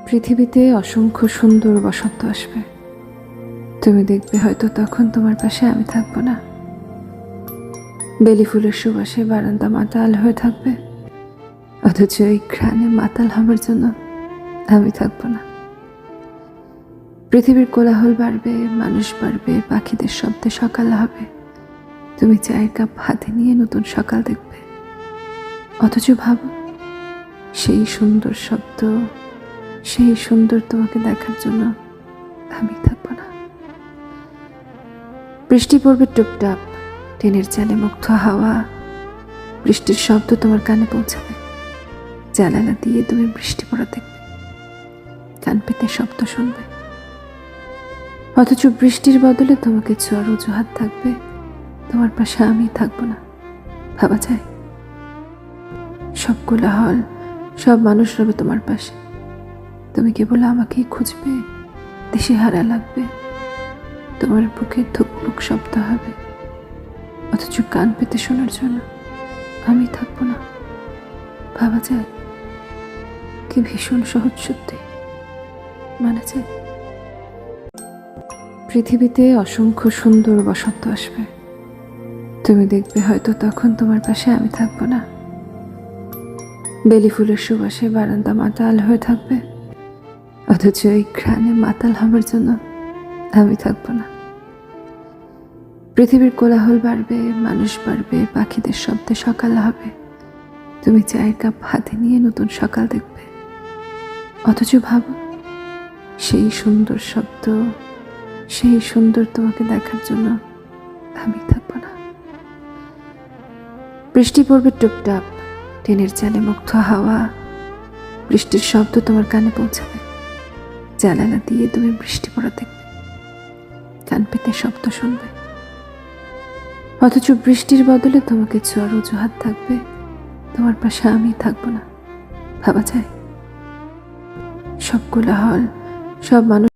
পৃথিবীতে অসংখ্য সুন্দর বসন্ত আসবে। তুমি দেখবে হয়তো তখন তোমার পাশে আমি থাকবো না। বেলি ফুলের সুবাসে বারান্দা মাতাল হয়ে থাকবে, অথচ এই ঘ্রাণে মাতাল হবার জন্য আমি থাকবো না। পৃথিবীর কোলাহল বাড়বে, মানুষ বাড়বে, পাখিদের শব্দে সকাল হবে। তুমি চায়ের কাপ হাতে নিয়ে নতুন সকাল দেখবে, অথচ ভাবো সেই সুন্দর শব্দ, সেই সুন্দর তোমাকে দেখার জন্য আমি থাকবো না। বৃষ্টি পড়বে টুপটাপ, টিনের চালে মুগ্ধ হাওয়া, বৃষ্টির শব্দ তোমার কানে পৌঁছাবে। জানালা দিয়ে তুমি বৃষ্টি পড়া দেখবে, কান পেতে শব্দ শুনবে, অথচ বৃষ্টির বদলে তোমাকে ছোঁয়ার অজুহাত থাকবে। তোমার পাশে আমি থাকবো না। ভাবা যায়? সব কোলাহল, সব মানুষ রবে তোমার পাশে, তুমি কেবল আমাকেই খুঁজবে, দিশেহারা লাগবে। তোমার বুকে ধুকপুক শব্দ হবে, অথচ কান পেতে শোনার জন্য আমি থাকবো না। ভাবা যায়? কি ভীষণ সহজ সত্যি, মানা যায়? পৃথিবীতে অসংখ্য সুন্দর বসন্ত আসবে। তুমি দেখবে হয়তো তখন তোমার পাশে আমি থাকবো না। বেলি ফুলের সুবাসে বারান্দা মাতাল হয়ে থাকবে, অথচ এই ঘ্রাণে মাতাল হবার জন্য আমি থাকবো না। পৃথিবীর কোলাহল বাড়বে, মানুষ বাড়বে, পাখিদের শব্দে সকাল হবে। তুমি চায়ের কাপ হাতে নিয়ে নতুন সকাল দেখবে, অথচ ভাবো সেই সুন্দর শব্দ, সেই সুন্দর তোমাকে দেখার জন্য আমি থাকবো না। বৃষ্টি পড়বে টুপটাপ, টিনের চালে মুগ্ধ হাওয়া, বৃষ্টির শব্দ তোমার কানে পৌঁছাবে। জানালা দিয়ে তুমি বৃষ্টি পড়া দেখবে, কান পেতে শব্দ শুনবে, অথচ বৃষ্টির বদলে তোমাকে ছোঁয়ার অজুহাত থাকবে। তোমার পাশে আমি থাকবো না। ভাবা যায়? সব কোলাহল, সব মানুষ